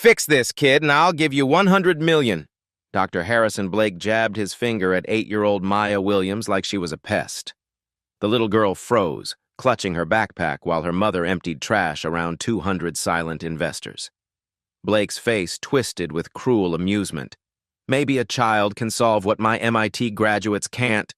Fix this, kid, and I'll give you 100 million. Dr. Harrison Blake jabbed his finger at 8-year-old Maya Williams like she was a pest. The little girl froze, clutching her backpack while her mother emptied trash around 200 silent investors. Blake's face twisted with cruel amusement. Maybe a child can solve what my MIT graduates can't.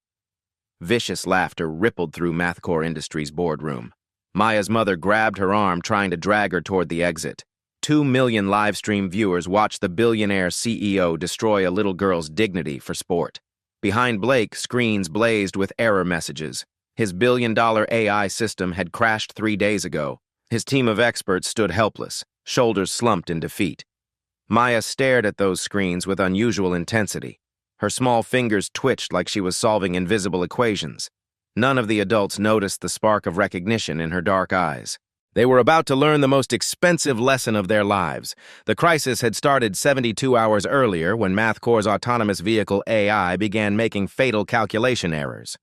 Vicious laughter rippled through MathCore Industries' boardroom. Maya's mother grabbed her arm, trying to drag her toward the exit. 2 million live-stream viewers watched the billionaire CEO destroy a little girl's dignity for sport. Behind Blake, screens blazed with error messages. His billion-dollar AI system had crashed 3 days ago. His team of experts stood helpless, shoulders slumped in defeat. Maya stared at those screens with unusual intensity. Her small fingers twitched like she was solving invisible equations. None of the adults noticed the spark of recognition in her dark eyes. They were about to learn the most expensive lesson of their lives. The crisis had started 72 hours earlier when MathCore's autonomous vehicle AI began making fatal calculation errors.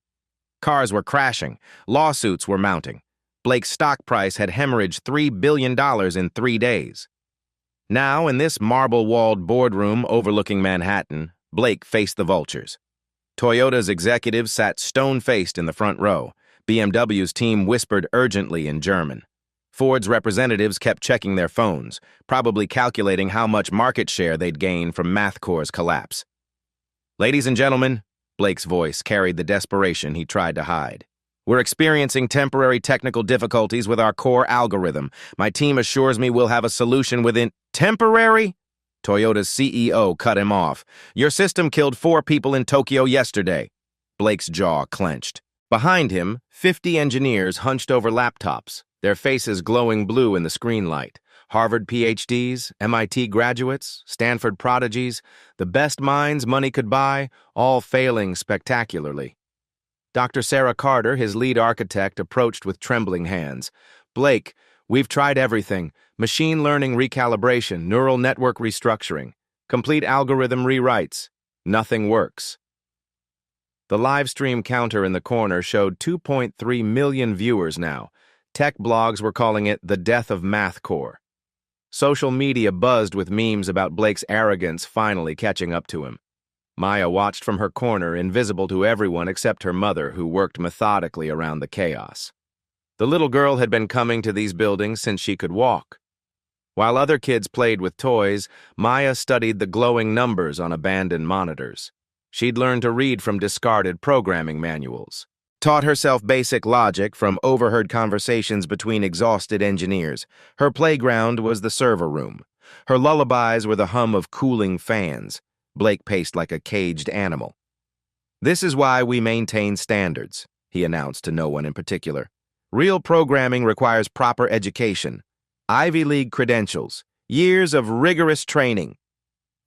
Cars were crashing. Lawsuits were mounting. Blake's stock price had hemorrhaged $3 billion in 3 days. Now, in this marble-walled boardroom overlooking Manhattan, Blake faced the vultures. Toyota's executives sat stone-faced in the front row. BMW's team whispered urgently in German. Ford's representatives kept checking their phones, probably calculating how much market share they'd gain from MathCore's collapse. Ladies and gentlemen, Blake's voice carried the desperation he tried to hide. We're experiencing temporary technical difficulties with our core algorithm. My team assures me we'll have a solution within— Temporary? Toyota's CEO cut him off. Your system killed 4 people in Tokyo yesterday. Blake's jaw clenched. Behind him, 50 engineers hunched over laptops, their faces glowing blue in the screen light. Harvard PhDs, MIT graduates, Stanford prodigies, the best minds money could buy, all failing spectacularly. Dr. Sarah Carter, his lead architect, approached with trembling hands. Blake, we've tried everything. Machine learning recalibration, neural network restructuring, complete algorithm rewrites. Nothing works. The live stream counter in the corner showed 2.3 million viewers now. Tech blogs were calling it the death of MathCore. Social media buzzed with memes about Blake's arrogance finally catching up to him. Maya watched from her corner, invisible to everyone except her mother, who worked methodically around the chaos. The little girl had been coming to these buildings since she could walk. While other kids played with toys, Maya studied the glowing numbers on abandoned monitors. She'd learned to read from discarded programming manuals. Taught herself basic logic from overheard conversations between exhausted engineers. Her playground was the server room. Her lullabies were the hum of cooling fans. Blake paced like a caged animal. This is why we maintain standards, he announced to no one in particular. Real programming requires proper education, Ivy League credentials, years of rigorous training.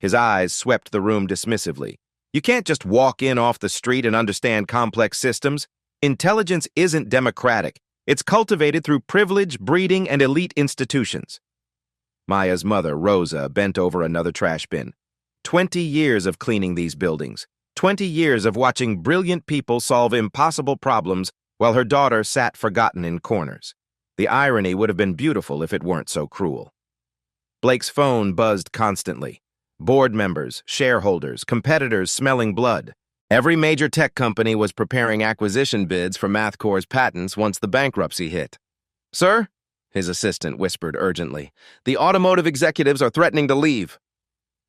His eyes swept the room dismissively. You can't just walk in off the street and understand complex systems. Intelligence isn't democratic. It's cultivated through privilege, breeding, and elite institutions. Maya's mother, Rosa, bent over another trash bin. 20 years of cleaning these buildings. 20 years of watching brilliant people solve impossible problems while her daughter sat forgotten in corners. The irony would have been beautiful if it weren't so cruel. Blake's phone buzzed constantly. Board members, shareholders, competitors smelling blood. Every major tech company was preparing acquisition bids for MathCore's patents once the bankruptcy hit. Sir, his assistant whispered urgently, the automotive executives are threatening to leave.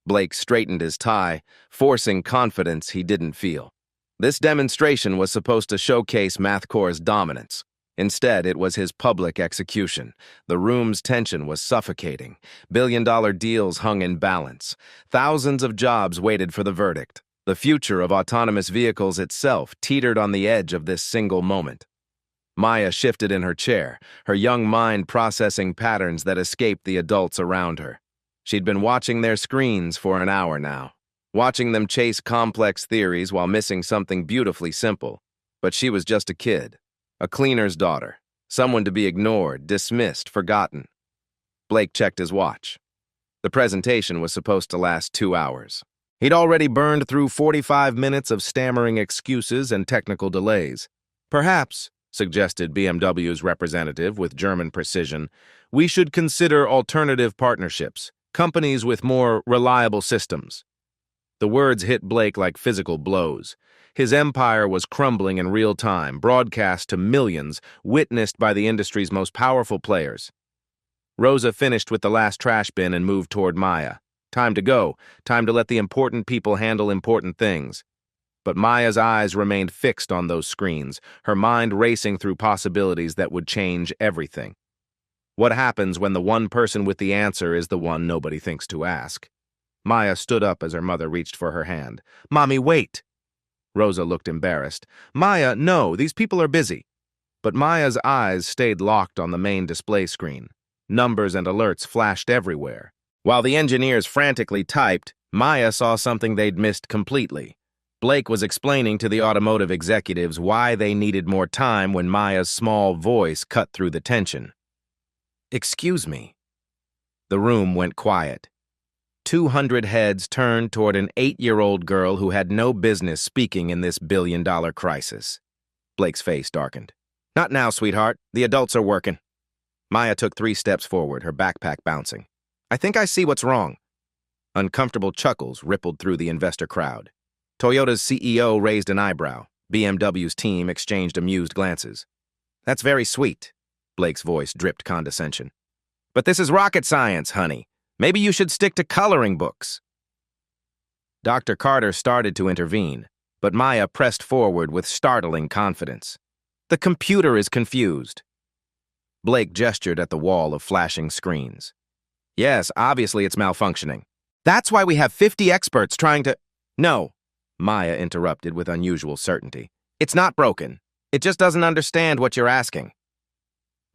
Blake straightened his tie, forcing confidence he didn't feel. This demonstration was supposed to showcase MathCore's dominance. Instead, it was his public execution. The room's tension was suffocating. Billion-dollar deals hung in balance. Thousands of jobs waited for the verdict. The future of autonomous vehicles itself teetered on the edge of this single moment. Maya shifted in her chair, her young mind processing patterns that escaped the adults around her. She'd been watching their screens for an hour now, watching them chase complex theories while missing something beautifully simple. But she was just a kid, a cleaner's daughter, someone to be ignored, dismissed, forgotten. Blake checked his watch. The presentation was supposed to last 2 hours. He'd already burned through 45 minutes of stammering excuses and technical delays. Perhaps, suggested BMW's representative with German precision, we should consider alternative partnerships, Companies with more reliable systems. The words hit Blake like physical blows. His empire was crumbling in real time, broadcast to millions, witnessed by the industry's most powerful players. Rosa finished with the last trash bin and moved toward Maya. Time to go. Time to let the important people handle important things. But Maya's eyes remained fixed on those screens, her mind racing through possibilities that would change everything. What happens when the one person with the answer is the one nobody thinks to ask? Maya stood up as her mother reached for her hand. "Mommy, wait!" Rosa looked embarrassed. "Maya, no, these people are busy." But Maya's eyes stayed locked on the main display screen. Numbers and alerts flashed everywhere. While the engineers frantically typed, Maya saw something they'd missed completely. Blake was explaining to the automotive executives why they needed more time when Maya's small voice cut through the tension. "Excuse me." The room went quiet. 200 heads turned toward an 8-year-old girl who had no business speaking in this billion-dollar crisis. Blake's face darkened. "Not now, sweetheart. The adults are working." Maya took 3 steps forward, her backpack bouncing. "I think I see what's wrong." Uncomfortable chuckles rippled through the investor crowd. Toyota's CEO raised an eyebrow. BMW's team exchanged amused glances. "That's very sweet." Blake's voice dripped condescension. "But this is rocket science, honey. Maybe you should stick to coloring books." Dr. Carter started to intervene, but Maya pressed forward with startling confidence. "The computer is confused." Blake gestured at the wall of flashing screens. "Yes, obviously it's malfunctioning. That's why we have 50 experts trying to—" "No," Maya interrupted with unusual certainty. "It's not broken. It just doesn't understand what you're asking."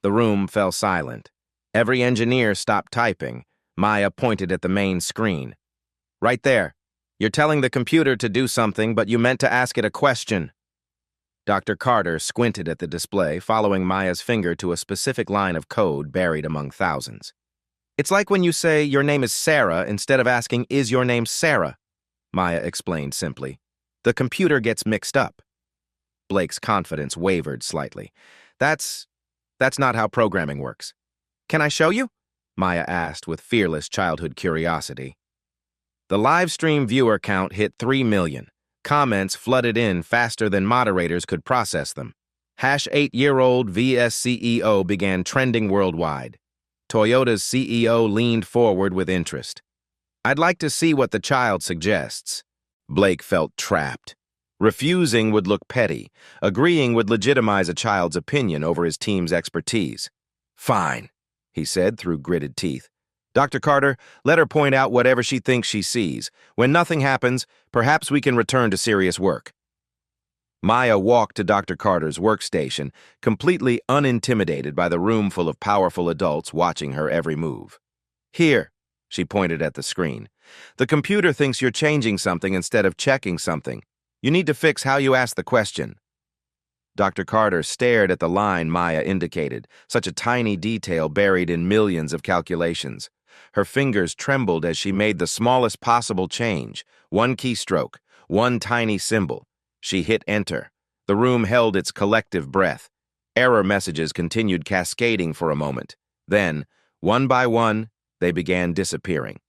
The room fell silent. Every engineer stopped typing. Maya pointed at the main screen. "Right there. You're telling the computer to do something, but you meant to ask it a question." Dr. Carter squinted at the display, following Maya's finger to a specific line of code buried among thousands. "It's like when you say your name is Sarah instead of asking, 'Is your name Sarah?'" Maya explained simply. "The computer gets mixed up." Blake's confidence wavered slightly. That's not how programming works." "Can I show you?" Maya asked with fearless childhood curiosity. The live stream viewer count hit 3 million. Comments flooded in faster than moderators could process them. #8-year-old vs CEO began trending worldwide. Toyota's CEO leaned forward with interest. "I'd like to see what the child suggests." Blake felt trapped. Refusing would look petty. Agreeing would legitimize a child's opinion over his team's expertise. "Fine," he said through gritted teeth. "Dr. Carter, let her point out whatever she thinks she sees. When nothing happens, perhaps we can return to serious work." Maya walked to Dr. Carter's workstation, completely unintimidated by the room full of powerful adults watching her every move. "Here," she pointed at the screen. "The computer thinks you're changing something instead of checking something. You need to fix how you ask the question." Dr. Carter stared at the line Maya indicated, such a tiny detail buried in millions of calculations. Her fingers trembled as she made the smallest possible change, one keystroke, one tiny symbol. She hit enter. The room held its collective breath. Error messages continued cascading for a moment. Then, one by one, they began disappearing.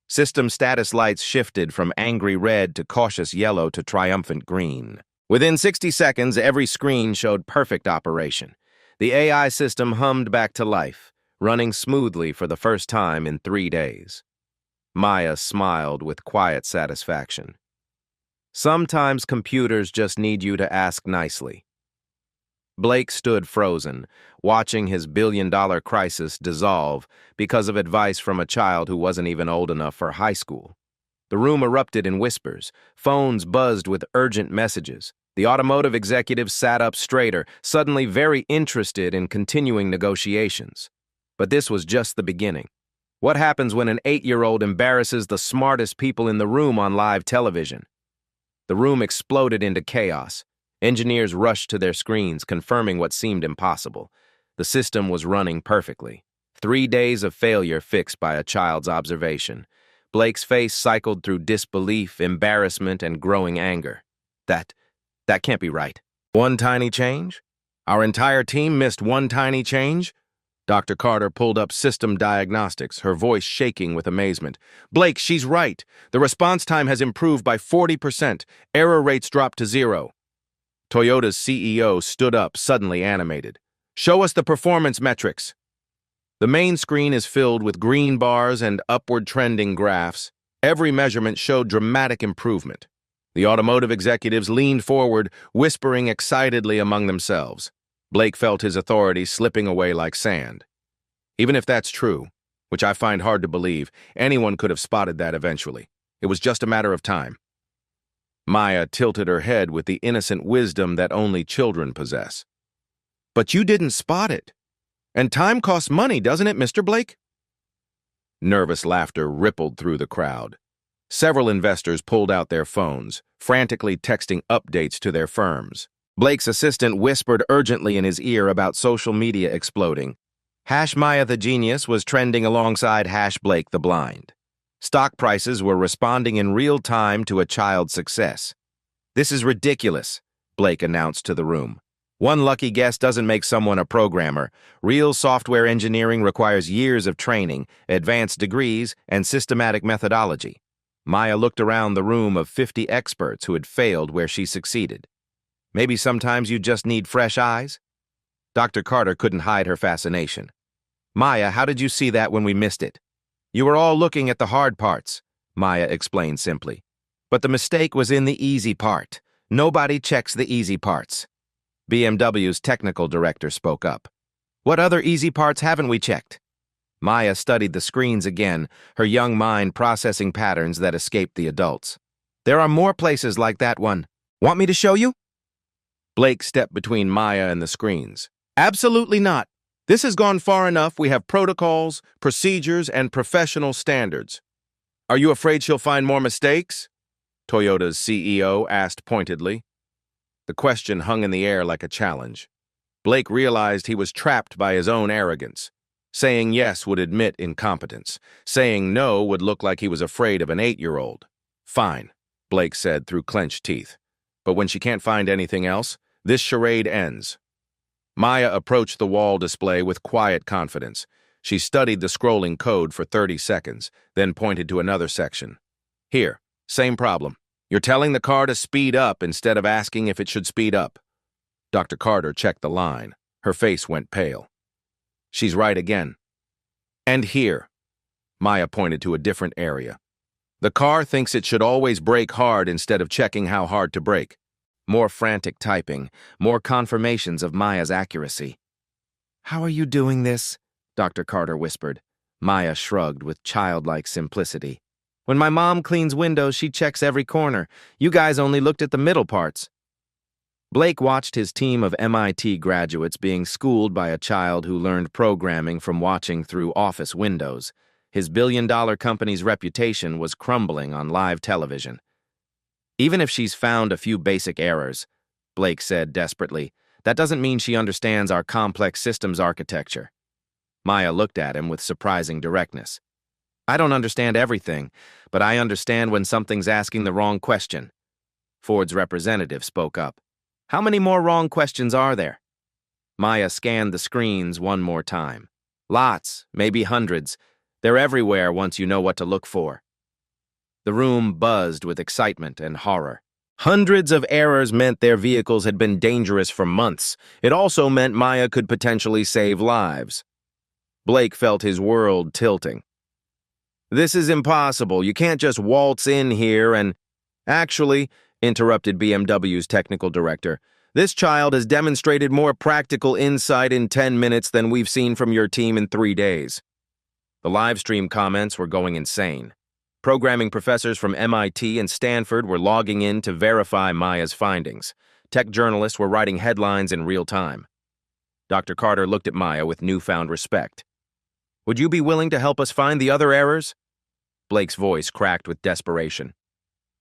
System status lights shifted from angry red to cautious yellow to triumphant green. Within 60 seconds, every screen showed perfect operation. The AI system hummed back to life, running smoothly for the first time in 3 days. Maya smiled with quiet satisfaction. Sometimes computers just need you to ask nicely. Blake stood frozen, watching his billion-dollar crisis dissolve because of advice from a child who wasn't even old enough for high school. The room erupted in whispers. Phones buzzed with urgent messages. The automotive executives sat up straighter, suddenly very interested in continuing negotiations. But this was just the beginning. What happens when an 8-year-old embarrasses the smartest people in the room on live television? The room exploded into chaos. Engineers rushed to their screens, confirming what seemed impossible. The system was running perfectly. 3 days of failure fixed by a child's observation. Blake's face cycled through disbelief, embarrassment, and growing anger. That can't be right. One tiny change? Our entire team missed one tiny change? Dr. Carter pulled up system diagnostics, her voice shaking with amazement. Blake, she's right. The response time has improved by 40%. Error rates dropped to 0. Toyota's CEO stood up, suddenly animated. Show us the performance metrics. The main screen is filled with green bars and upward trending graphs. Every measurement showed dramatic improvement. The automotive executives leaned forward, whispering excitedly among themselves. Blake felt his authority slipping away like sand. Even if that's true, which I find hard to believe, anyone could have spotted that eventually. It was just a matter of time. Maya tilted her head with the innocent wisdom that only children possess. But you didn't spot it. And time costs money, doesn't it, Mr. Blake? Nervous laughter rippled through the crowd. Several investors pulled out their phones, frantically texting updates to their firms. Blake's assistant whispered urgently in his ear about social media exploding. #Maya the Genius was trending alongside #Blake the Blind. Stock prices were responding in real time to a child's success. This is ridiculous, Blake announced to the room. One lucky guess doesn't make someone a programmer. Real software engineering requires years of training, advanced degrees, and systematic methodology. Maya looked around the room of 50 experts who had failed where she succeeded. Maybe sometimes you just need fresh eyes? Dr. Carter couldn't hide her fascination. Maya, how did you see that when we missed it? You were all looking at the hard parts, Maya explained simply. But the mistake was in the easy part. Nobody checks the easy parts. BMW's technical director spoke up. What other easy parts haven't we checked? Maya studied the screens again, her young mind processing patterns that escaped the adults. There are more places like that one. Want me to show you? Blake stepped between Maya and the screens. Absolutely not. This has gone far enough. We have protocols, procedures, and professional standards. Are you afraid she'll find more mistakes? Toyota's CEO asked pointedly. The question hung in the air like a challenge. Blake realized he was trapped by his own arrogance. Saying yes would admit incompetence. Saying no would look like he was afraid of an 8-year-old. Fine, Blake said through clenched teeth. But when she can't find anything else, this charade ends. Maya approached the wall display with quiet confidence. She studied the scrolling code for 30 seconds, then pointed to another section. Here, same problem. You're telling the car to speed up instead of asking if it should speed up. Dr. Carter checked the line. Her face went pale. She's right again. And here. Maya pointed to a different area. The car thinks it should always brake hard instead of checking how hard to brake. More frantic typing, more confirmations of Maya's accuracy. How are you doing this? Dr. Carter whispered. Maya shrugged with childlike simplicity. When my mom cleans windows, she checks every corner. You guys only looked at the middle parts. Blake watched his team of MIT graduates being schooled by a child who learned programming from watching through office windows. His billion-dollar company's reputation was crumbling on live television. Even if she's found a few basic errors, Blake said desperately, that doesn't mean she understands our complex systems architecture. Maya looked at him with surprising directness. I don't understand everything, but I understand when something's asking the wrong question. Ford's representative spoke up. How many more wrong questions are there? Maya scanned the screens one more time. Lots, maybe hundreds. They're everywhere once you know what to look for. The room buzzed with excitement and horror. Hundreds of errors meant their vehicles had been dangerous for months. It also meant Maya could potentially save lives. Blake felt his world tilting. This is impossible. You can't just waltz in here and... Actually, interrupted BMW's technical director, this child has demonstrated more practical insight in 10 minutes than we've seen from your team in 3 days. The live stream comments were going insane. Programming professors from MIT and Stanford were logging in to verify Maya's findings. Tech journalists were writing headlines in real time. Dr. Carter looked at Maya with newfound respect. Would you be willing to help us find the other errors? Blake's voice cracked with desperation.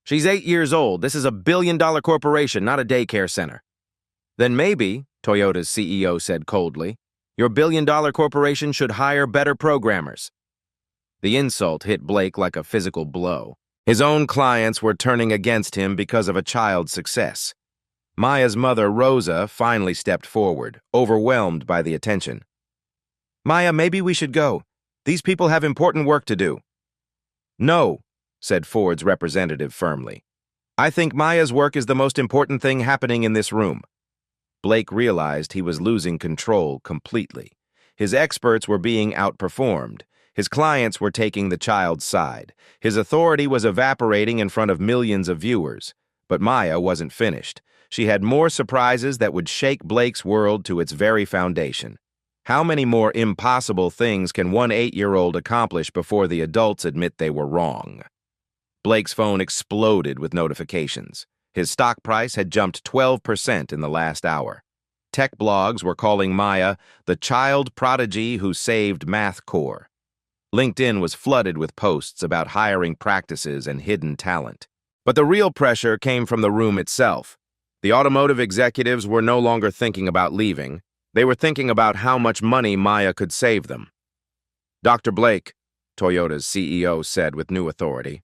She's 8 years old. This is a billion-dollar corporation, not a daycare center. Then maybe, Toyota's CEO said coldly, your billion-dollar corporation should hire better programmers. The insult hit Blake like a physical blow. His own clients were turning against him because of a child's success. Maya's mother, Rosa, finally stepped forward, overwhelmed by the attention. Maya, maybe we should go. These people have important work to do. No, said Ford's representative firmly. I think Maya's work is the most important thing happening in this room. Blake realized he was losing control completely. His experts were being outperformed. His clients were taking the child's side. His authority was evaporating in front of millions of viewers. But Maya wasn't finished. She had more surprises that would shake Blake's world to its very foundation. How many more impossible things can one 8-year-old accomplish before the adults admit they were wrong? Blake's phone exploded with notifications. His stock price had jumped 12% in the last hour. Tech blogs were calling Maya the child prodigy who saved math core. LinkedIn was flooded with posts about hiring practices and hidden talent. But the real pressure came from the room itself. The automotive executives were no longer thinking about leaving. They were thinking about how much money Maya could save them. Dr. Blake, Toyota's CEO said with new authority,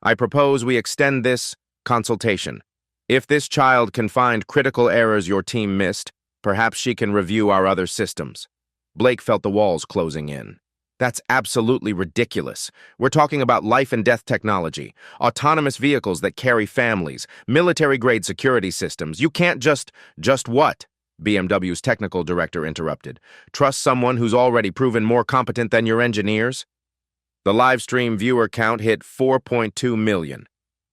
I propose we extend this consultation. If this child can find critical errors your team missed, perhaps she can review our other systems. Blake felt the walls closing in. That's absolutely ridiculous. We're talking about life and death technology, autonomous vehicles that carry families, military-grade security systems. You can't just what? BMW's technical director interrupted. Trust someone who's already proven more competent than your engineers? The live stream viewer count hit 4.2 million.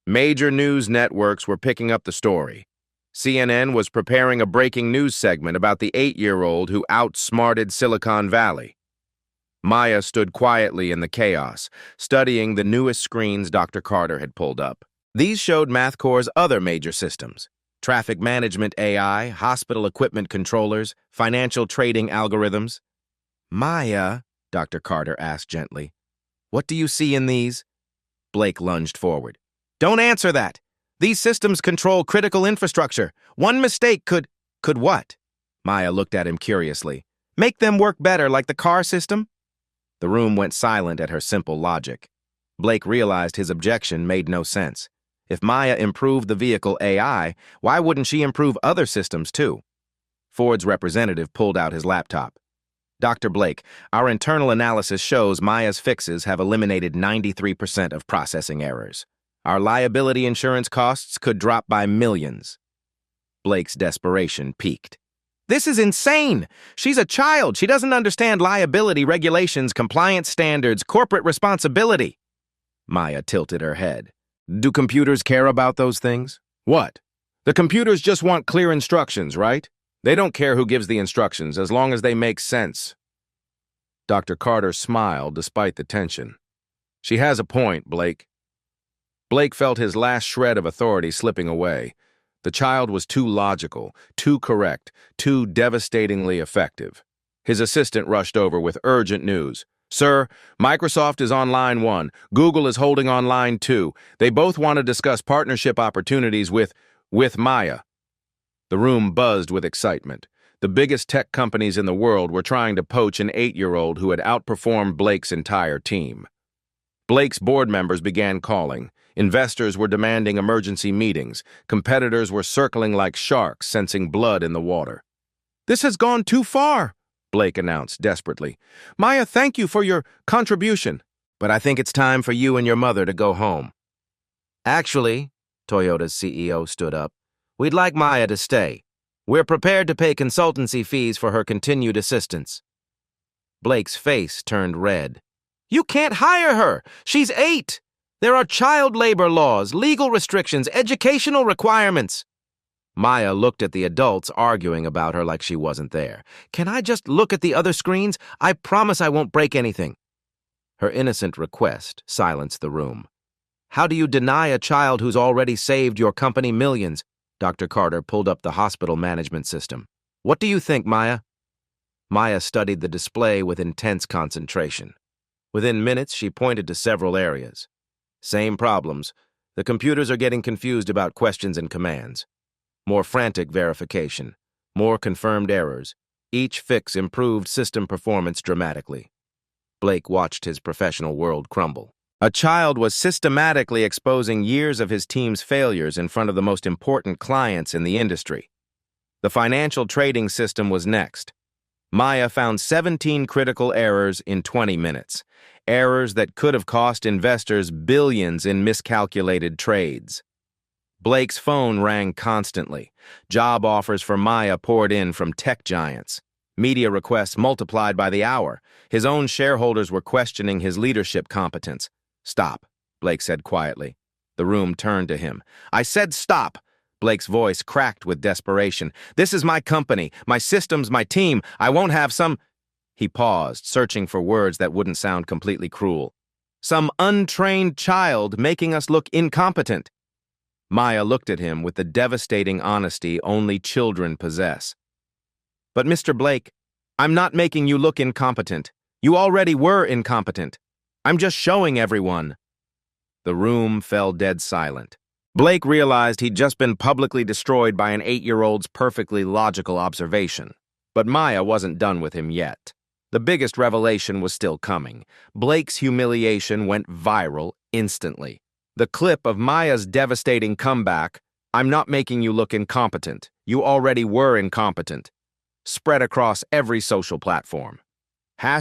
Major news networks were picking up the story. CNN was preparing a breaking news segment about the 8-year-old who outsmarted Silicon Valley. Maya stood quietly in the chaos, studying the newest screens Dr. Carter had pulled up. These showed MathCore's other major systems: traffic management AI, hospital equipment controllers, financial trading algorithms. Maya, Dr. Carter asked gently, what do you see in these? Blake lunged forward. Don't answer that. These systems control critical infrastructure. One mistake could what? Maya looked at him curiously. Make them work better like the car system? The room went silent at her simple logic. Blake realized his objection made no sense. If Maya improved the vehicle AI, why wouldn't she improve other systems too? Ford's representative pulled out his laptop. Dr. Blake, our internal analysis shows Maya's fixes have eliminated 93% of processing errors. Our liability insurance costs could drop by millions. Blake's desperation peaked. This is insane! She's a child. She doesn't understand liability regulations, compliance standards, corporate responsibility. Maya tilted her head. Do computers care about those things? What? The computers just want clear instructions, right? They don't care who gives the instructions, as long as they make sense. Dr. Carter smiled despite the tension. She has a point, Blake. Blake felt his last shred of authority slipping away. The child was too logical, too correct, too devastatingly effective. His assistant rushed over with urgent news. Sir, Microsoft is on line 1. Google is holding on line 2. They both want to discuss partnership opportunities with Maya. The room buzzed with excitement. The biggest tech companies in the world were trying to poach an 8-year-old who had outperformed Blake's entire team. Blake's board members began calling. Investors were demanding emergency meetings. Competitors were circling like sharks, sensing blood in the water. This has gone too far, Blake announced desperately. Maya, thank you for your contribution, but I think it's time for you and your mother to go home. Actually, Toyota's CEO stood up, we'd like Maya to stay. We're prepared to pay consultancy fees for her continued assistance. Blake's face turned red. You can't hire her! She's 8! There are child labor laws, legal restrictions, educational requirements. Maya looked at the adults arguing about her like she wasn't there. Can I just look at the other screens? I promise I won't break anything. Her innocent request silenced the room. How do you deny a child who's already saved your company millions? Dr. Carter pulled up the hospital management system. What do you think, Maya? Maya studied the display with intense concentration. Within minutes, she pointed to several areas. Same problems. The computers are getting confused about questions and commands. More frantic verification. More confirmed errors. Each fix improved system performance dramatically. Blake watched his professional world crumble. A child was systematically exposing years of his team's failures in front of the most important clients in the industry. The financial trading system was next. Maya found 17 critical errors in 20 minutes. Errors that could have cost investors billions in miscalculated trades. Blake's phone rang constantly. Job offers for Maya poured in from tech giants. Media requests multiplied by the hour. His own shareholders were questioning his leadership competence. "Stop," Blake said quietly. The room turned to him. "I said stop!" Blake's voice cracked with desperation. "This is my company, my systems, my team. I won't have some—" He paused, searching for words that wouldn't sound completely cruel. "Some untrained child making us look incompetent." Maya looked at him with the devastating honesty only children possess. "But Mr. Blake, I'm not making you look incompetent. You already were incompetent. I'm just showing everyone." The room fell dead silent. Blake realized he'd just been publicly destroyed by an 8-year-old's perfectly logical observation. But Maya wasn't done with him yet. The biggest revelation was still coming. Blake's humiliation went viral instantly. The clip of Maya's devastating comeback, "I'm not making you look incompetent. You already were incompetent," spread across every social platform.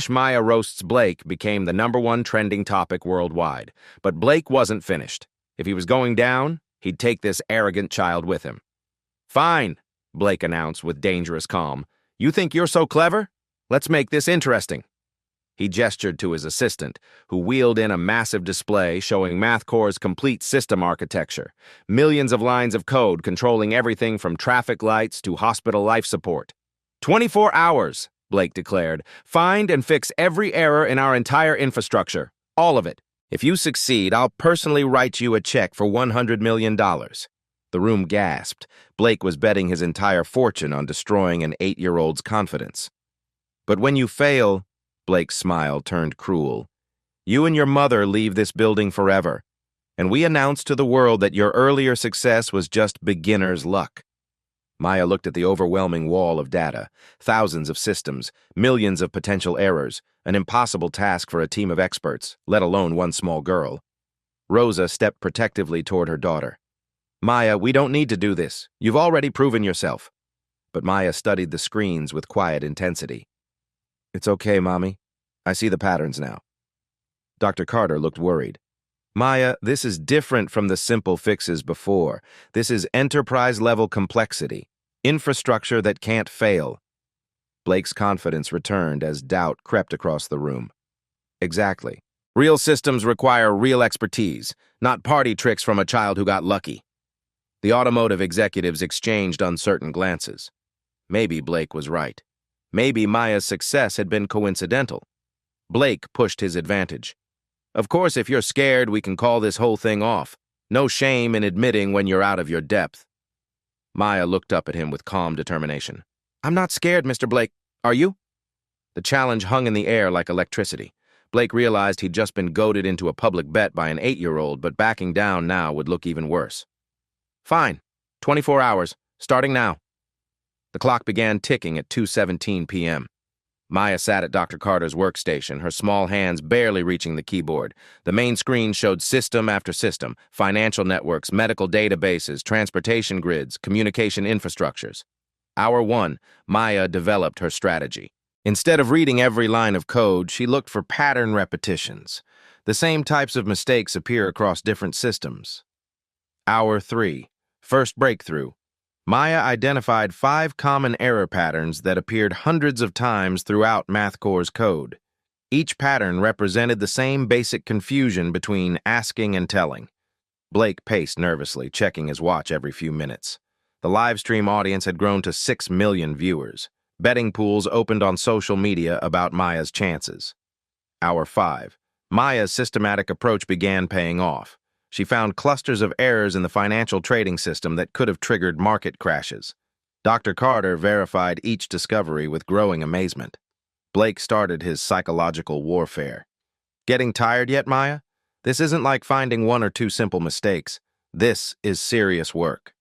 "Maya roasts Blake" became the #1 trending topic worldwide. But Blake wasn't finished. If he was going down, he'd take this arrogant child with him. "Fine," Blake announced with dangerous calm. "You think you're so clever? Let's make this interesting." He gestured to his assistant, who wheeled in a massive display showing MathCore's complete system architecture. Millions of lines of code controlling everything from traffic lights to hospital life support. 24 hours, Blake declared. "Find and fix every error in our entire infrastructure. All of it. If you succeed, I'll personally write you a check for $100 million. The room gasped. Blake was betting his entire fortune on destroying an 8-year-old's confidence. "But when you fail," Blake's smile turned cruel, "you and your mother leave this building forever, and we announce to the world that your earlier success was just beginner's luck." Maya looked at the overwhelming wall of data, thousands of systems, millions of potential errors, an impossible task for a team of experts, let alone one small girl. Rosa stepped protectively toward her daughter. "Maya, we don't need to do this. You've already proven yourself." But Maya studied the screens with quiet intensity. "It's okay, Mommy. I see the patterns now." Dr. Carter looked worried. "Maya, this is different from the simple fixes before. This is enterprise-level complexity, infrastructure that can't fail." Blake's confidence returned as doubt crept across the room. "Exactly. Real systems require real expertise, not party tricks from a child who got lucky." The automotive executives exchanged uncertain glances. Maybe Blake was right. Maybe Maya's success had been coincidental. Blake pushed his advantage. "Of course, if you're scared, we can call this whole thing off. No shame in admitting when you're out of your depth." Maya looked up at him with calm determination. "I'm not scared, Mr. Blake. Are you?" The challenge hung in the air like electricity. Blake realized he'd just been goaded into a public bet by an 8-year-old, but backing down now would look even worse. "Fine. 24 hours. Starting now." The clock began ticking at 2:17 p.m. Maya sat at Dr. Carter's workstation, her small hands barely reaching the keyboard. The main screen showed system after system, financial networks, medical databases, transportation grids, communication infrastructures. Hour 1, Maya developed her strategy. Instead of reading every line of code, she looked for pattern repetitions. The same types of mistakes appear across different systems. Hour 3, first breakthrough. Maya identified 5 common error patterns that appeared hundreds of times throughout MathCore's code. Each pattern represented the same basic confusion between asking and telling. Blake paced nervously, checking his watch every few minutes. The live stream audience had grown to 6 million viewers. Betting pools opened on social media about Maya's chances. Hour 5. Maya's systematic approach began paying off. She found clusters of errors in the financial trading system that could have triggered market crashes. Dr. Carter verified each discovery with growing amazement. Blake started his psychological warfare. "Getting tired yet, Maya? This isn't like finding 1 or 2 simple mistakes. This is serious work."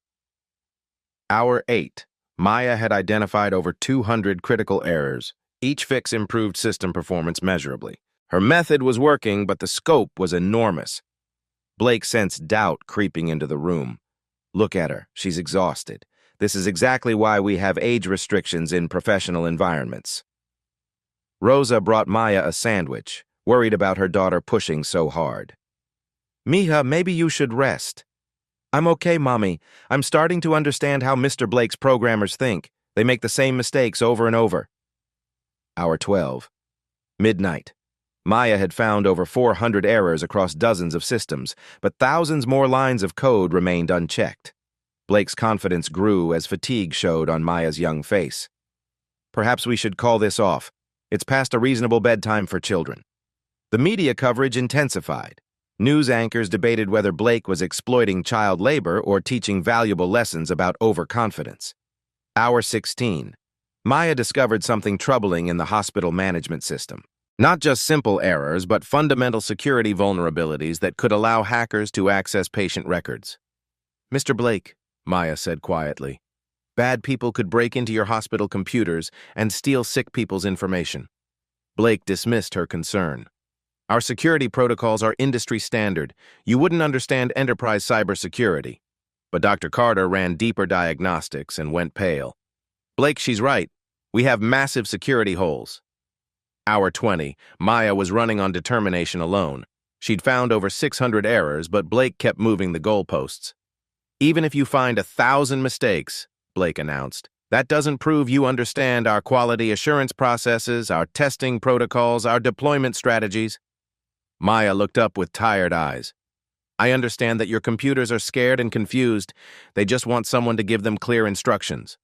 Hour 8. Maya had identified over 200 critical errors. Each fix improved system performance measurably. Her method was working, but the scope was enormous. Blake sensed doubt creeping into the room. "Look at her. She's exhausted. This is exactly why we have age restrictions in professional environments." Rosa brought Maya a sandwich, worried about her daughter pushing so hard. "Mija, maybe you should rest." "I'm okay, Mommy. I'm starting to understand how Mr. Blake's programmers think. They make the same mistakes over and over." Hour 12. Midnight. Maya had found over 400 errors across dozens of systems, but thousands more lines of code remained unchecked. Blake's confidence grew as fatigue showed on Maya's young face. "Perhaps we should call this off. It's past a reasonable bedtime for children." The media coverage intensified. News anchors debated whether Blake was exploiting child labor or teaching valuable lessons about overconfidence. Hour 16. Maya discovered something troubling in the hospital management system. Not just simple errors, but fundamental security vulnerabilities that could allow hackers to access patient records. "Mr. Blake," Maya said quietly, "bad people could break into your hospital computers and steal sick people's information." Blake dismissed her concern. "Our security protocols are industry standard. You wouldn't understand enterprise cybersecurity." But Dr. Carter ran deeper diagnostics and went pale. "Blake, she's right. We have massive security holes." Hour 20, Maya was running on determination alone. She'd found over 600 errors, but Blake kept moving the goalposts. "Even if you find 1,000 mistakes," Blake announced, "that doesn't prove you understand our quality assurance processes, our testing protocols, our deployment strategies." Maya looked up with tired eyes. "I understand that your computers are scared and confused. They just want someone to give them clear instructions."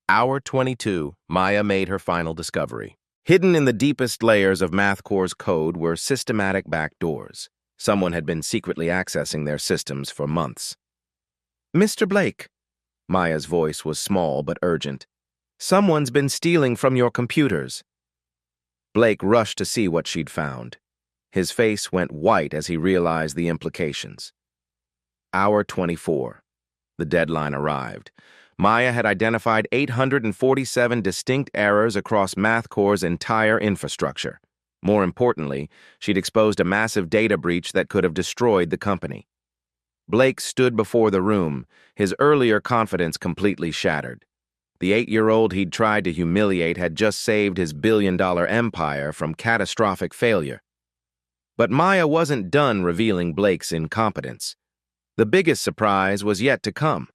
Hour 22, Maya made her final discovery. Hidden in the deepest layers of MathCore's code were systematic backdoors. Someone had been secretly accessing their systems for months. "Mr. Blake," Maya's voice was small but urgent, "someone's been stealing from your computers." Blake rushed to see what she'd found. His face went white as he realized the implications. Hour 24. The deadline arrived. Maya had identified 847 distinct errors across MathCore's entire infrastructure. More importantly, she'd exposed a massive data breach that could have destroyed the company. Blake stood before the room, his earlier confidence completely shattered. The 8-year-old he'd tried to humiliate had just saved his billion-dollar empire from catastrophic failure. But Maya wasn't done revealing Blake's incompetence. The biggest surprise was yet to come.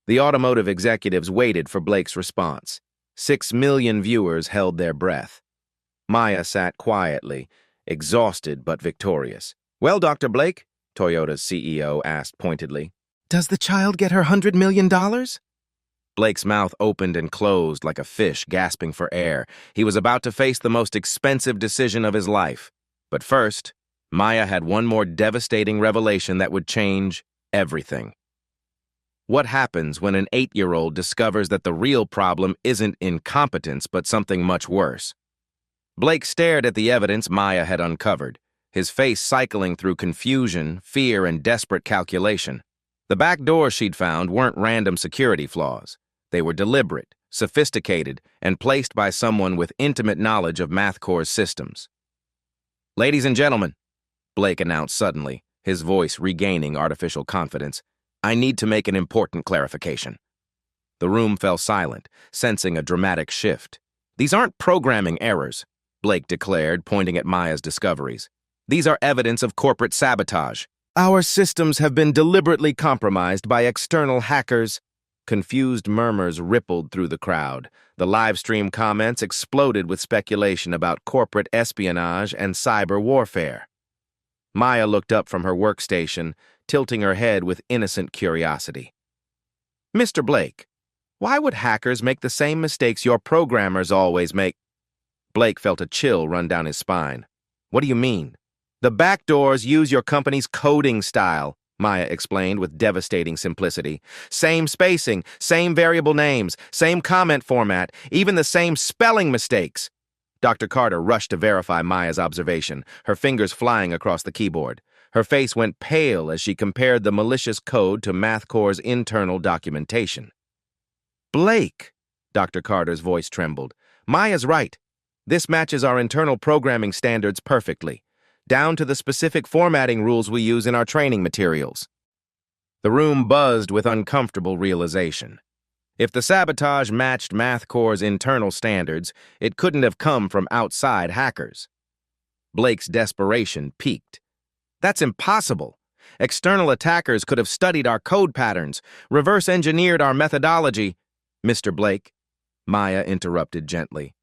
The automotive executives waited for Blake's response. 6 million viewers held their breath. Maya sat quietly, exhausted but victorious. "Well, Dr. Blake," Toyota's CEO asked pointedly, "does the child get her $100 million?" Blake's mouth opened and closed like a fish gasping for air. He was about to face the most expensive decision of his life. But first, Maya had one more devastating revelation that would change everything. What happens when an 8-year-old discovers that the real problem isn't incompetence but something much worse? Blake stared at the evidence Maya had uncovered, his face cycling through confusion, fear, and desperate calculation. The back doors she'd found weren't random security flaws. They were deliberate, sophisticated, and placed by someone with intimate knowledge of MathCore's systems. "Ladies and gentlemen," Blake announced suddenly, his voice regaining artificial confidence, "I need to make an important clarification." The room fell silent, sensing a dramatic shift. "These aren't programming errors," Blake declared, pointing at Maya's discoveries. "These are evidence of corporate sabotage. Our systems have been deliberately compromised by external hackers." Confused murmurs rippled through the crowd. The live stream comments exploded with speculation about corporate espionage and cyber warfare. Maya looked up from her workstation, tilting her head with innocent curiosity. "Mr. Blake, why would hackers make the same mistakes your programmers always make?" Blake felt a chill run down his spine. "What do you mean?" "The backdoors use your company's coding style," Maya explained with devastating simplicity. "Same spacing, same variable names, same comment format, even the same spelling mistakes." Dr. Carter rushed to verify Maya's observation, her fingers flying across the keyboard. Her face went pale as she compared the malicious code to MathCore's internal documentation. "Blake," Dr. Carter's voice trembled, "Maya's right. This matches our internal programming standards perfectly, down to the specific formatting rules we use in our training materials." The room buzzed with uncomfortable realization. If the sabotage matched Math Corps' internal standards, it couldn't have come from outside hackers. Blake's desperation peaked. That's impossible. External attackers could have studied our code patterns, reverse-engineered our methodology. Mr. Blake, Maya interrupted gently.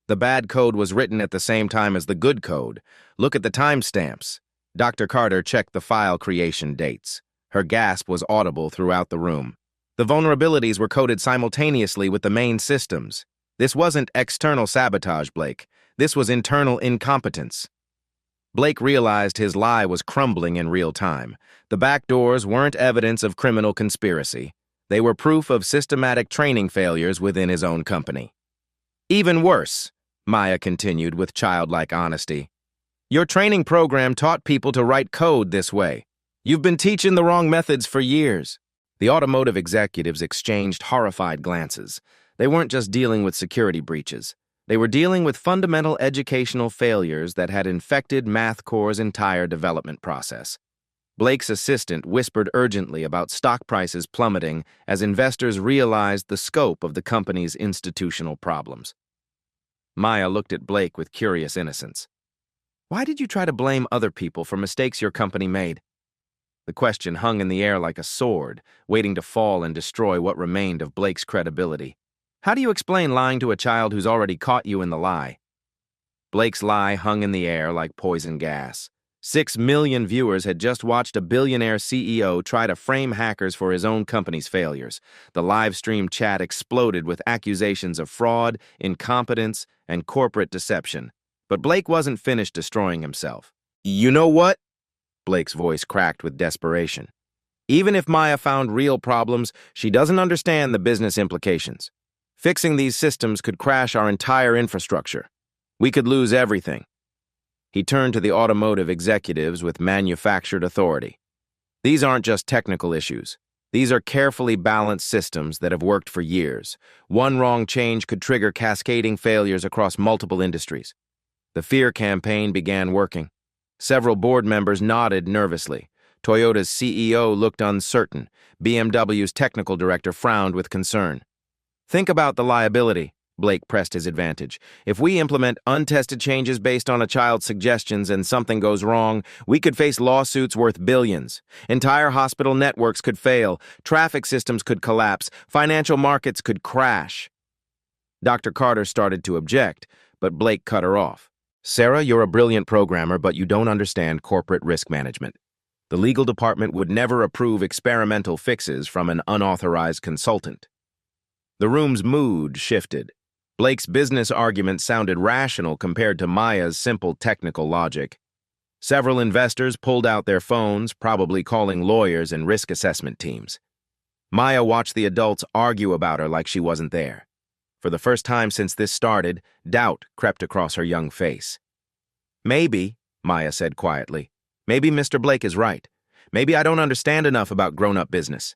The bad code was written at the same time as the good code. Look at the timestamps. Dr. Carter checked the file creation dates. Her gasp was audible throughout the room. The vulnerabilities were coded simultaneously with the main systems. This wasn't external sabotage, Blake. This was internal incompetence. Blake realized his lie was crumbling in real time. The back doors weren't evidence of criminal conspiracy. They were proof of systematic training failures within his own company. Even worse, Maya continued with childlike honesty. Your training program taught people to write code this way. You've been teaching the wrong methods for years. The automotive executives exchanged horrified glances. They weren't just dealing with security breaches. They were dealing with fundamental educational failures that had infected Math Corps' entire development process. Blake's assistant whispered urgently about stock prices plummeting as investors realized the scope of the company's institutional problems. Maya looked at Blake with curious innocence. Why did you try to blame other people for mistakes your company made? The question hung in the air like a sword, waiting to fall and destroy what remained of Blake's credibility. How do you explain lying to a child who's already caught you in the lie? Blake's lie hung in the air like poison gas. 6 million viewers had just watched a billionaire CEO try to frame hackers for his own company's failures. The live stream chat exploded with accusations of fraud, incompetence, and corporate deception. But Blake wasn't finished destroying himself. You know what? Blake's voice cracked with desperation. Even if Maya found real problems, she doesn't understand the business implications. Fixing these systems could crash our entire infrastructure. We could lose everything. He turned to the automotive executives with manufactured authority. These aren't just technical issues. These are carefully balanced systems that have worked for years. One wrong change could trigger cascading failures across multiple industries. The fear campaign began working. Several board members nodded nervously. Toyota's CEO looked uncertain. BMW's technical director frowned with concern. Think about the liability, Blake pressed his advantage. If we implement untested changes based on a child's suggestions and something goes wrong, we could face lawsuits worth billions. Entire hospital networks could fail. Traffic systems could collapse. Financial markets could crash. Dr. Carter started to object, but Blake cut her off. Sarah, you're a brilliant programmer, but you don't understand corporate risk management. The legal department would never approve experimental fixes from an unauthorized consultant. The room's mood shifted. Blake's business argument sounded rational compared to Maya's simple technical logic. Several investors pulled out their phones, probably calling lawyers and risk assessment teams. Maya watched the adults argue about her like she wasn't there. For the first time since this started, doubt crept across her young face. Maybe, Maya said quietly, maybe Mr. Blake is right. Maybe I don't understand enough about grown-up business.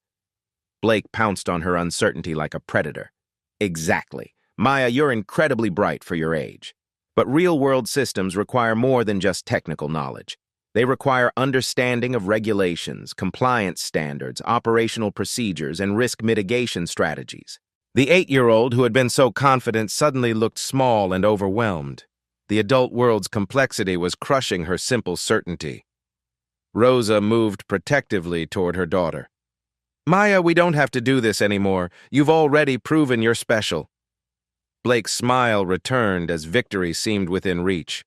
Blake pounced on her uncertainty like a predator. Exactly. Maya, you're incredibly bright for your age. But real-world systems require more than just technical knowledge. They require understanding of regulations, compliance standards, operational procedures, and risk mitigation strategies. The 8-year-old who had been so confident suddenly looked small and overwhelmed. The adult world's complexity was crushing her simple certainty. Rosa moved protectively toward her daughter. Maya, we don't have to do this anymore. You've already proven you're special. Blake's smile returned as victory seemed within reach.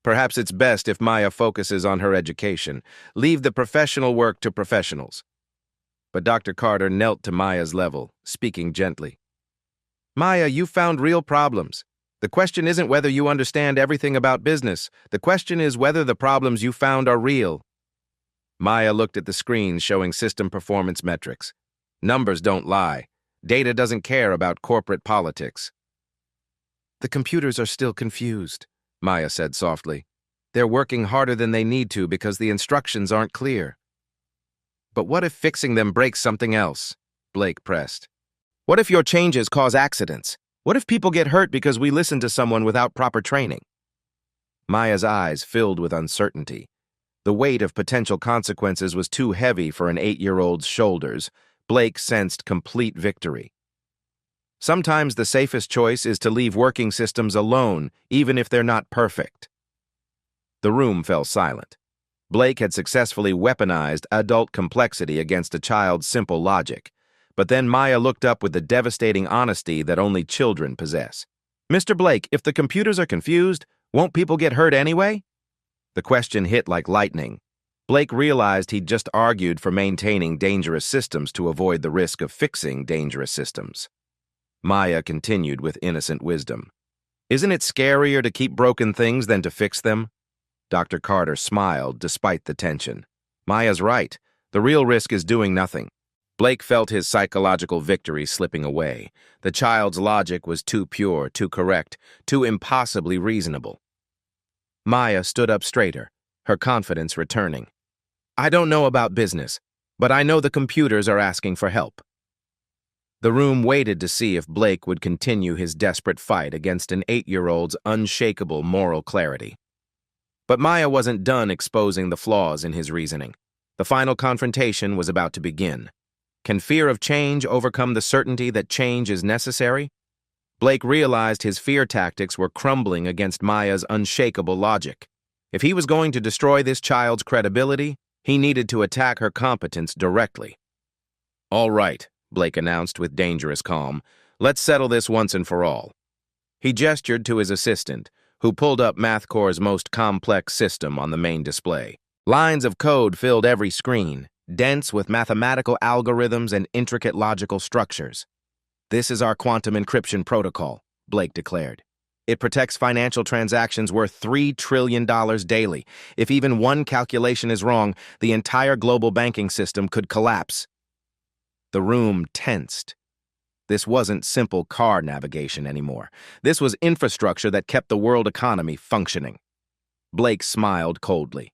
Perhaps it's best if Maya focuses on her education. Leave the professional work to professionals. But Dr. Carter knelt to Maya's level, speaking gently. Maya, you found real problems. The question isn't whether you understand everything about business. The question is whether the problems you found are real. Maya looked at the screen showing system performance metrics. Numbers don't lie. Data doesn't care about corporate politics. The computers are still confused, Maya said softly. They're working harder than they need to because the instructions aren't clear. But what if fixing them breaks something else? Blake pressed. What if your changes cause accidents? What if people get hurt because we listen to someone without proper training? Maya's eyes filled with uncertainty. The weight of potential consequences was too heavy for an 8-year-old's shoulders. Blake sensed complete victory. Sometimes the safest choice is to leave working systems alone, even if they're not perfect. The room fell silent. Blake had successfully weaponized adult complexity against a child's simple logic. But then Maya looked up with the devastating honesty that only children possess. "Mr. Blake, if the computers are confused, won't people get hurt anyway?" The question hit like lightning. Blake realized he'd just argued for maintaining dangerous systems to avoid the risk of fixing dangerous systems. Maya continued with innocent wisdom. "Isn't it scarier to keep broken things than to fix them?" Dr. Carter smiled despite the tension. Maya's right. The real risk is doing nothing. Blake felt his psychological victory slipping away. The child's logic was too pure, too correct, too impossibly reasonable. Maya stood up straighter, her confidence returning. "I don't know about business, but I know the computers are asking for help." The room waited to see if Blake would continue his desperate fight against an 8-year-old's unshakable moral clarity. But Maya wasn't done exposing the flaws in his reasoning. The final confrontation was about to begin. Can fear of change overcome the certainty that change is necessary? Blake realized his fear tactics were crumbling against Maya's unshakable logic. If he was going to destroy this child's credibility, he needed to attack her competence directly. "All right," Blake announced with dangerous calm. "Let's settle this once and for all." He gestured to his assistant, who pulled up MathCore's most complex system on the main display. Lines of code filled every screen, dense with mathematical algorithms and intricate logical structures. "This is our quantum encryption protocol," Blake declared. "It protects financial transactions worth $3 trillion daily. If even one calculation is wrong, the entire global banking system could collapse." The room tensed. This wasn't simple car navigation anymore. This was infrastructure that kept the world economy functioning. Blake smiled coldly.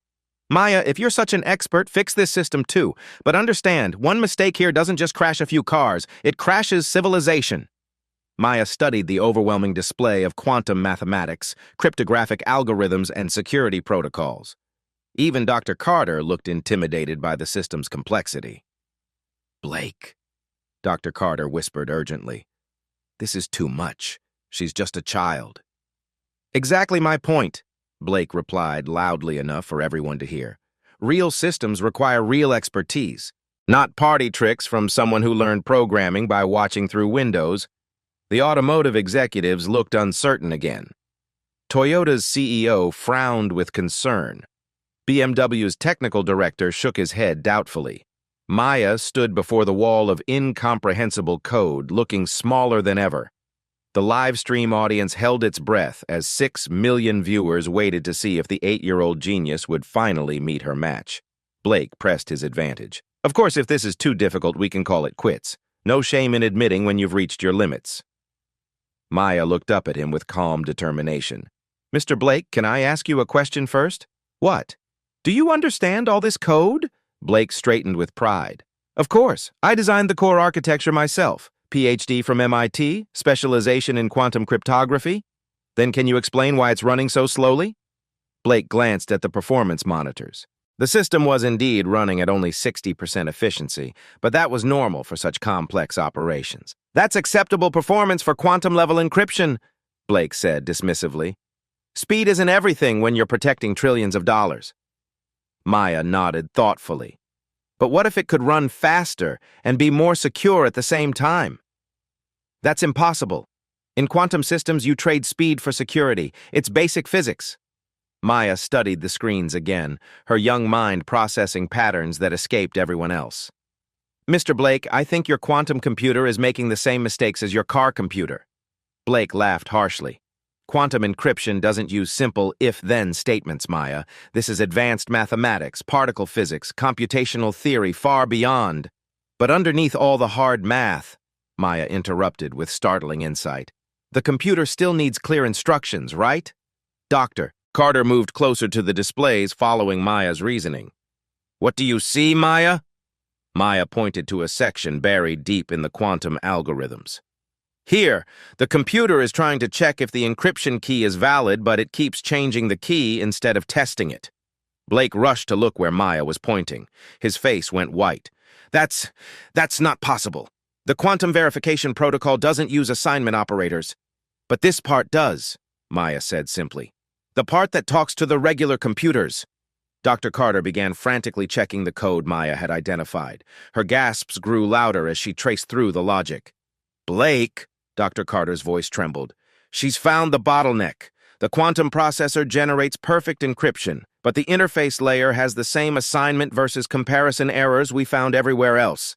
"Maya, if you're such an expert, fix this system too. But understand, one mistake here doesn't just crash a few cars, it crashes civilization." Maya studied the overwhelming display of quantum mathematics, cryptographic algorithms, and security protocols. Even Dr. Carter looked intimidated by the system's complexity. "Blake," Dr. Carter whispered urgently. "This is too much. She's just a child." "Exactly my point," Blake replied loudly enough for everyone to hear. "Real systems require real expertise, not party tricks from someone who learned programming by watching through Windows." The automotive executives looked uncertain again. Toyota's CEO frowned with concern. BMW's technical director shook his head doubtfully. Maya stood before the wall of incomprehensible code, looking smaller than ever. The live stream audience held its breath as 6 million viewers waited to see if the 8-year-old genius would finally meet her match. Blake pressed his advantage. "Of course, if this is too difficult, we can call it quits. No shame in admitting when you've reached your limits." Maya looked up at him with calm determination. "Mr. Blake, can I ask you a question first?" "What?" "Do you understand all this code?" Blake straightened with pride. "Of course. I designed the core architecture myself. PhD from MIT, specialization in quantum cryptography. Then can you explain why it's running so slowly?" Blake glanced at the performance monitors. The system was indeed running at only 60% efficiency, but that was normal for such complex operations. "That's acceptable performance for quantum-level encryption," Blake said dismissively. "Speed isn't everything when you're protecting trillions of dollars." Maya nodded thoughtfully. "But what if it could run faster and be more secure at the same time?" "That's impossible. In quantum systems, you trade speed for security. It's basic physics." Maya studied the screens again, her young mind processing patterns that escaped everyone else. "Mr. Blake, I think your quantum computer is making the same mistakes as your car computer." Blake laughed harshly. "Quantum encryption doesn't use simple if-then statements, Maya. This is advanced mathematics, particle physics, computational theory, far beyond." "But underneath all the hard math," Maya interrupted with startling insight, "the computer still needs clear instructions, right?" "Doctor," Carter moved closer to the displays following Maya's reasoning. "What do you see, Maya?" Maya pointed to a section buried deep in the quantum algorithms. "Here, the computer is trying to check if the encryption key is valid, but it keeps changing the key instead of testing it." Blake rushed to look where Maya was pointing. His face went white. That's not possible." The quantum verification protocol doesn't use assignment operators. But this part does, Maya said simply. The part that talks to the regular computers. Dr. Carter began frantically checking the code Maya had identified. Her gasps grew louder as she traced through the logic. Blake, Dr. Carter's voice trembled. She's found the bottleneck. The quantum processor generates perfect encryption, but the interface layer has the same assignment versus comparison errors we found everywhere else.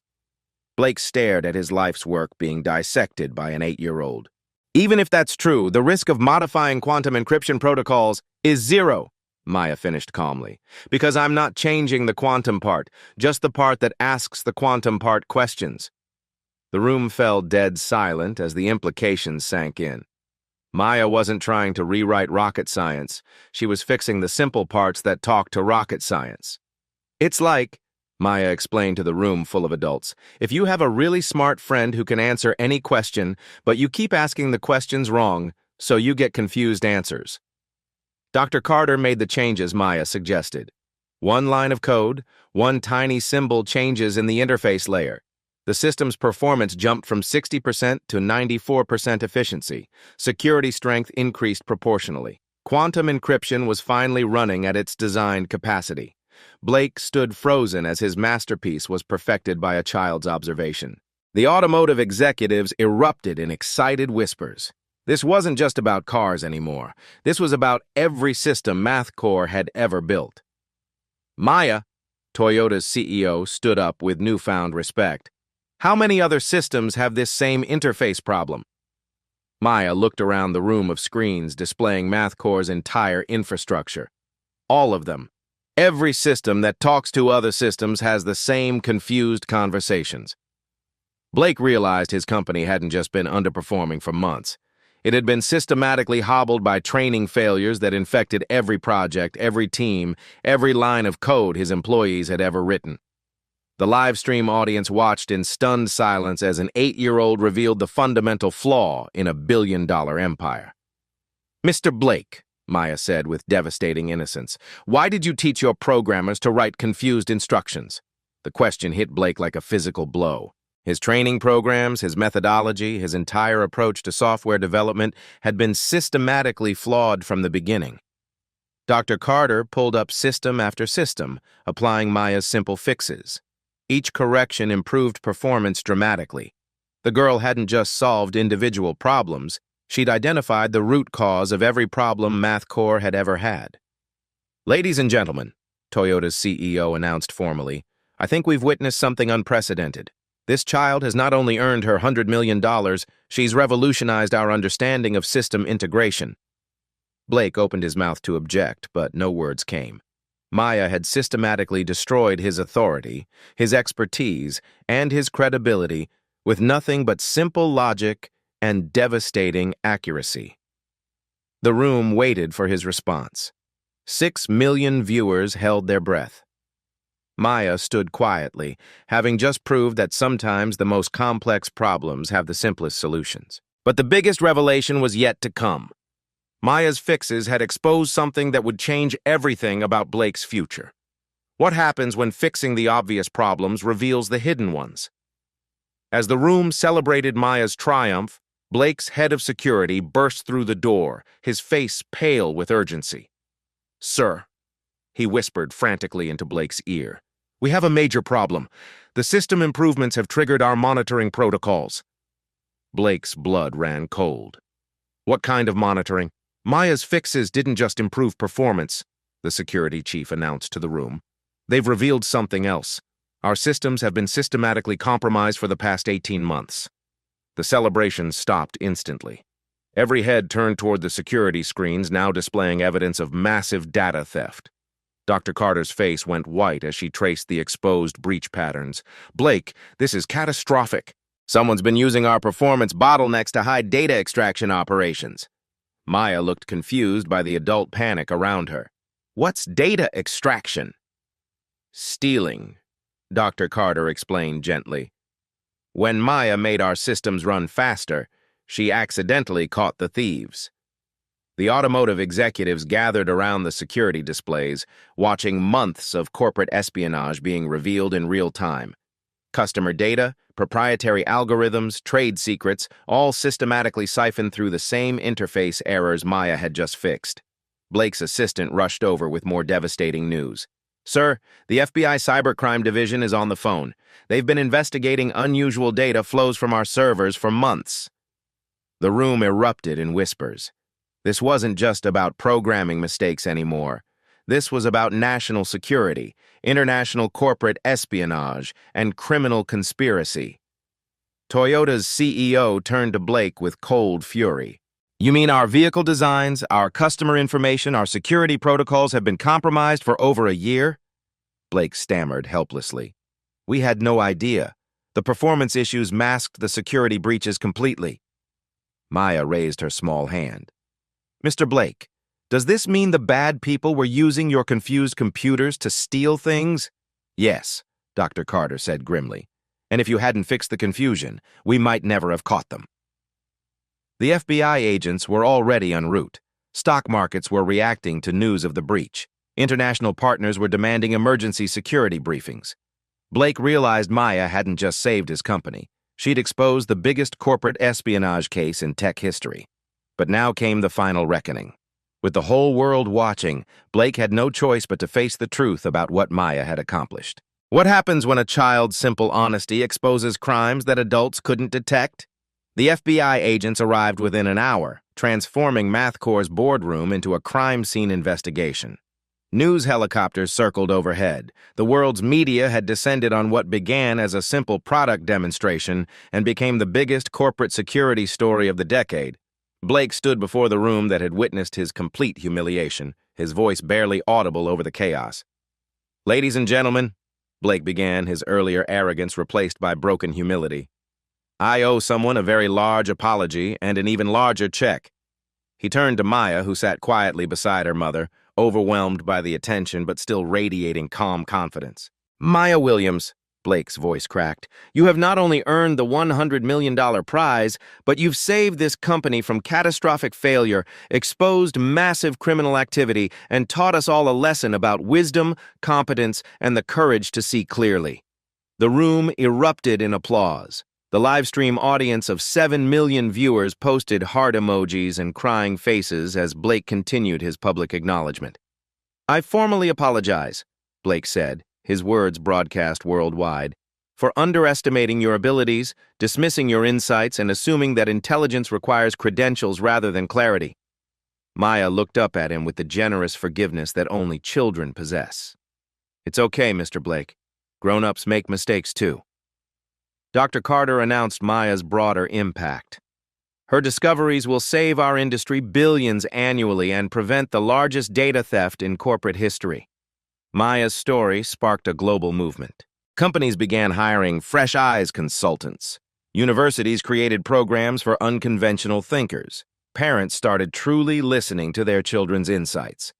Blake stared at his life's work being dissected by an 8-year-old. Even if that's true, the risk of modifying quantum encryption protocols is zero, Maya finished calmly, because I'm not changing the quantum part, just the part that asks the quantum part questions. The room fell dead silent as the implications sank in. Maya wasn't trying to rewrite rocket science. She was fixing the simple parts that talk to rocket science. It's like, Maya explained to the room full of adults, if you have a really smart friend who can answer any question, but you keep asking the questions wrong, so you get confused answers. Dr. Carter made the changes Maya suggested. One line of code, one tiny symbol changes in the interface layer. The system's performance jumped from 60% to 94% efficiency. Security strength increased proportionally. Quantum encryption was finally running at its designed capacity. Blake stood frozen as his masterpiece was perfected by a child's observation. The automotive executives erupted in excited whispers. This wasn't just about cars anymore. This was about every system MathCore had ever built. Maya, Toyota's CEO, stood up with newfound respect. How many other systems have this same interface problem? Maya looked around the room of screens displaying MathCore's entire infrastructure. All of them. Every system that talks to other systems has the same confused conversations. Blake realized his company hadn't just been underperforming for months. It had been systematically hobbled by training failures that infected every project, every team, every line of code his employees had ever written. The live stream audience watched in stunned silence as an 8-year-old revealed the fundamental flaw in a billion-dollar empire. Mr. Blake, Maya said with devastating innocence, why did you teach your programmers to write confused instructions? The question hit Blake like a physical blow. His training programs, his methodology, his entire approach to software development had been systematically flawed from the beginning. Dr. Carter pulled up system after system, applying Maya's simple fixes. Each correction improved performance dramatically. The girl hadn't just solved individual problems, she'd identified the root cause of every problem MathCore had ever had. Ladies and gentlemen, Toyota's CEO announced formally, I think we've witnessed something unprecedented. This child has not only earned her $100 million, she's revolutionized our understanding of system integration. Blake opened his mouth to object, but no words came. Maya had systematically destroyed his authority, his expertise, and his credibility with nothing but simple logic and devastating accuracy. The room waited for his response. 6 million viewers held their breath. Maya stood quietly, having just proved that sometimes the most complex problems have the simplest solutions. But the biggest revelation was yet to come. Maya's fixes had exposed something that would change everything about Blake's future. What happens when fixing the obvious problems reveals the hidden ones? As the room celebrated Maya's triumph, Blake's head of security burst through the door, his face pale with urgency. Sir, he whispered frantically into Blake's ear, we have a major problem. The system improvements have triggered our monitoring protocols. Blake's blood ran cold. What kind of monitoring? Maya's fixes didn't just improve performance, the security chief announced to the room. They've revealed something else. Our systems have been systematically compromised for the past 18 months. The celebration stopped instantly. Every head turned toward the security screens, now displaying evidence of massive data theft. Dr. Carter's face went white as she traced the exposed breach patterns. Blake, this is catastrophic. Someone's been using our performance bottlenecks to hide data extraction operations. Maya looked confused by the adult panic around her. What's data extraction? Stealing, Dr. Carter explained gently. When Maya made our systems run faster, she accidentally caught the thieves. The automotive executives gathered around the security displays, watching months of corporate espionage being revealed in real time. Customer data, proprietary algorithms, trade secrets, all systematically siphoned through the same interface errors Maya had just fixed. Blake's assistant rushed over with more devastating news. "Sir, the FBI Cybercrime Division is on the phone. They've been investigating unusual data flows from our servers for months." The room erupted in whispers. This wasn't just about programming mistakes anymore. This was about national security, international corporate espionage, and criminal conspiracy. Toyota's CEO turned to Blake with cold fury. "You mean our vehicle designs, our customer information, our security protocols have been compromised for over a year?" Blake stammered helplessly. "We had no idea. The performance issues masked the security breaches completely." Maya raised her small hand. "Mr. Blake, does this mean the bad people were using your confused computers to steal things?" "Yes," Dr. Carter said grimly. "And if you hadn't fixed the confusion, we might never have caught them." The FBI agents were already en route. Stock markets were reacting to news of the breach. International partners were demanding emergency security briefings. Blake realized Maya hadn't just saved his company. She'd exposed the biggest corporate espionage case in tech history. But now came the final reckoning. With the whole world watching, Blake had no choice but to face the truth about what Maya had accomplished. What happens when a child's simple honesty exposes crimes that adults couldn't detect? The FBI agents arrived within an hour, transforming MathCore's boardroom into a crime scene investigation. News helicopters circled overhead. The world's media had descended on what began as a simple product demonstration and became the biggest corporate security story of the decade. Blake stood before the room that had witnessed his complete humiliation, his voice barely audible over the chaos. "Ladies and gentlemen," Blake began, his earlier arrogance replaced by broken humility, "I owe someone a very large apology and an even larger check." He turned to Maya, who sat quietly beside her mother, overwhelmed by the attention but still radiating calm confidence. "Maya Williams," Blake's voice cracked, "you have not only earned the $100 million prize, but you've saved this company from catastrophic failure, exposed massive criminal activity, and taught us all a lesson about wisdom, competence, and the courage to see clearly." The room erupted in applause. The livestream audience of 7 million viewers posted heart emojis and crying faces as Blake continued his public acknowledgement. "I formally apologize," Blake said, his words broadcast worldwide, "for underestimating your abilities, dismissing your insights, and assuming that intelligence requires credentials rather than clarity." Maya looked up at him with the generous forgiveness that only children possess. "It's okay, Mr. Blake. Grown-ups make mistakes too." Dr. Carter announced Maya's broader impact. "Her discoveries will save our industry billions annually and prevent the largest data theft in corporate history." Maya's story sparked a global movement. Companies began hiring fresh eyes consultants. Universities created programs for unconventional thinkers. Parents started truly listening to their children's insights.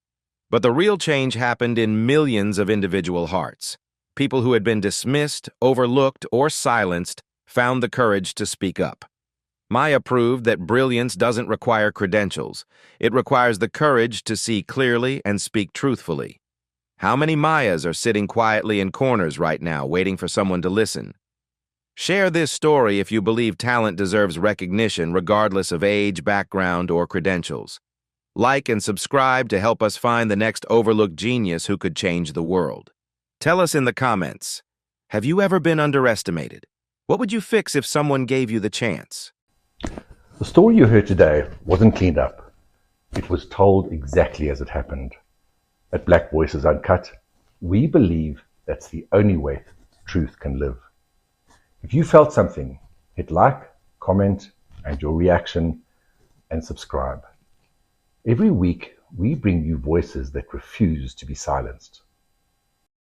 But the real change happened in millions of individual hearts. People who had been dismissed, overlooked, or silenced found the courage to speak up. Maya proved that brilliance doesn't require credentials. It requires the courage to see clearly and speak truthfully. How many Mayas are sitting quietly in corners right now, waiting for someone to listen? Share this story if you believe talent deserves recognition regardless of age, background, or credentials. Like and subscribe to help us find the next overlooked genius who could change the world. Tell us in the comments, have you ever been underestimated? What would you fix if someone gave you the chance? The story you heard today wasn't cleaned up. It was told exactly as it happened. At Black Voices Uncut, we believe that's the only way truth can live. If you felt something, hit like, comment, and your reaction, and subscribe. Every week, we bring you voices that refuse to be silenced.